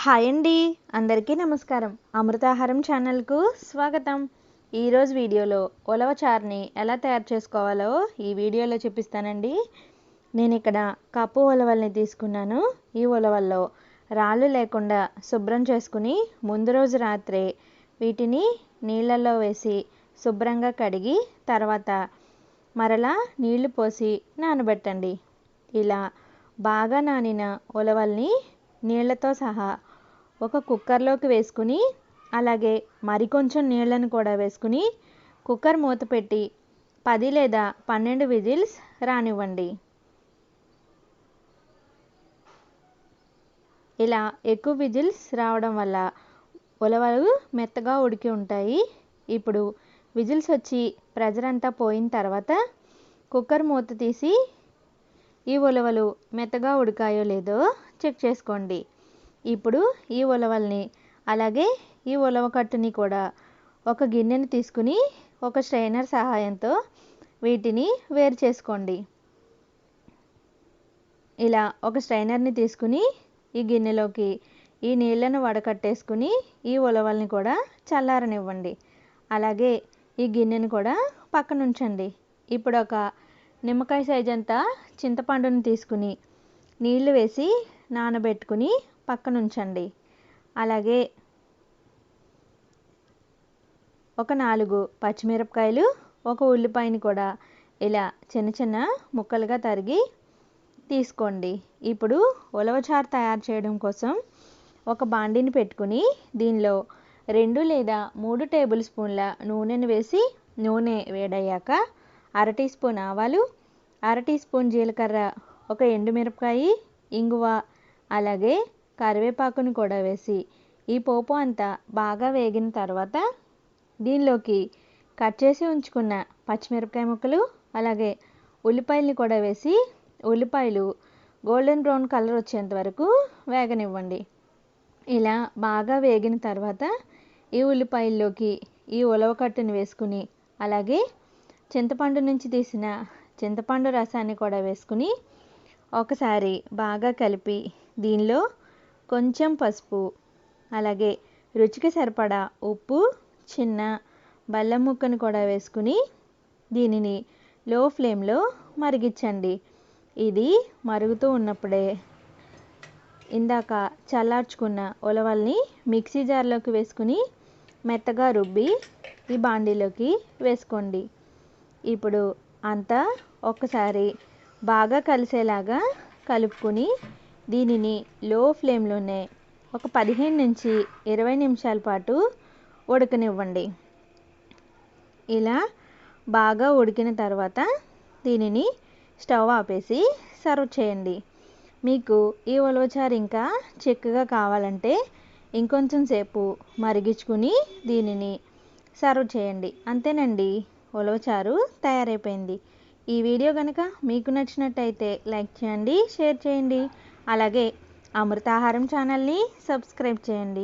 Hi అండి, అందరికీ నమస్కారం. అమృతాహారం ఛానల్కు స్వాగతం. ఈరోజు వీడియోలో ఉలవ చారుని ఎలా తయారు చేసుకోవాలో ఈ వీడియోలో చూపిస్తానండి. నేను ఇక్కడ కప్పు ఉలవల్ని తీసుకున్నాను. ఈ ఉలవల్లో రాళ్ళు లేకుండా శుభ్రం చేసుకుని ముందు రోజు రాత్రే వీటిని నీళ్ళల్లో వేసి శుభ్రంగా కడిగి తర్వాత మరలా నీళ్లు పోసి నానబెట్టండి. ఇలా బాగా నానిన ఉలవల్ని నీళ్లతో సహా ఒక కుక్కర్లోకి వేసుకుని అలాగే మరికొంచెం నీళ్ళను కూడా వేసుకుని కుక్కర్ మూత పెట్టి 10 లేదా 12 విజిల్స్ రానివ్వండి. ఇలా ఎక్కువ విజిల్స్ రావడం వల్ల ఉలవలు మెత్తగా ఉడికి ఉంటాయి. ఇప్పుడు విజిల్స్ వచ్చి ప్రెజర్ అంతా పోయిన తర్వాత కుక్కర్ మూత తీసి ఈ ఉలవలు మెత్తగా ఉడికాయో లేదో చెక్ చేసుకోండి. ఇప్పుడు ఈ ఉలవల్ని అలాగే ఈ ఉలవ కట్టుని కూడా ఒక గిన్నెని తీసుకుని ఒక స్ట్రైనర్ సహాయంతో వీటిని వేరు చేసుకోండి. ఇలా ఒక స్ట్రైనర్ని తీసుకుని ఈ గిన్నెలోకి ఈ నీళ్ళను వడకట్టేసుకుని ఈ ఉలవల్ని కూడా చల్లారనివ్వండి. అలాగే ఈ గిన్నెని కూడా పక్కన ఉంచండి. ఇప్పుడు ఒక నిమ్మకాయ సైజ్ అంతా చింతపండుని తీసుకుని నీళ్లు వేసి నానబెట్టుకుని పక్కన ఉంచండి. అలాగే ఒక 4 పచ్చిమిరపకాయలు, ఒక ఉల్లిపాయని కూడా ఇలా చిన్న చిన్న ముక్కలుగా తరిగి తీసుకోండి. ఇప్పుడు ఉలవచారు తయారు చేయడం కోసం ఒక బాండిని పెట్టుకుని దీనిలో 2 లేదా 3 టేబుల్ స్పూన్ల నూనెను వేసి నూనె వేడయ్యాక 1/2 టీ స్పూన్ ఆవాలు, 1/2 టీ స్పూన్ జీలకర్ర, ఒక ఎండుమిరపకాయ, ఇంగువ అలాగే కరివేపాకును కూడా వేసి ఈ పోపు అంతా బాగా వేగిన తర్వాత దీనిలోకి కట్ చేసి ఉంచుకున్న పచ్చిమిరపకాయ ముక్కలు అలాగే ఉల్లిపాయలని కూడా వేసి ఉల్లిపాయలు గోల్డెన్ బ్రౌన్ కలర్ వచ్చేంత వరకు వేగనివ్వండి. ఇలా బాగా వేగిన తర్వాత ఈ ఉల్లిపాయల్లోకి ఈ ఉలవ కట్టుని వేసుకుని అలాగే చింతపండు నుంచి తీసిన చింతపండు రసాన్ని కూడా వేసుకుని ఒకసారి బాగా కలిపి దీనిలో కొంచెం పసుపు అలాగే రుచికి సరిపడా ఉప్పు, చిన్న బెల్లం ముక్కను కూడా వేసుకుని దీనిని లో ఫ్లేమ్లో మరిగించండి. ఇది మరుగుతూ ఉన్నప్పుడే ఇందాక చల్లార్చుకున్న ఉలవల్ని మిక్సీ జార్లోకి వేసుకుని మెత్తగా రుబ్బి ఈ బాండీలోకి వేసుకోండి. ఇప్పుడు అంతా ఒక్కసారి బాగా కలిసేలాగా కలుపుకొని దీనిని లో ఫ్లేమ్లోనే ఒక 15 నుంచి 20 నిమిషాల పాటు ఉడకనివ్వండి. ఇలా బాగా ఉడికిన తర్వాత దీనిని స్టవ్ ఆపేసి సర్వ్ చేయండి. మీకు ఈ ఉలవచారు ఇంకా చిక్కగా కావాలంటే ఇంకొంచెం సేపు మరిగించుకుని దీనిని సర్వ్ చేయండి. అంతేనండి, ఉలవచారు తయారైపోయింది. ఈ వీడియో కనుక మీకు నచ్చినట్టయితే లైక్ చేయండి, షేర్ చేయండి. అలాగే అమృతాహారం ఛానల్ని సబ్స్క్రైబ్ చేయండి.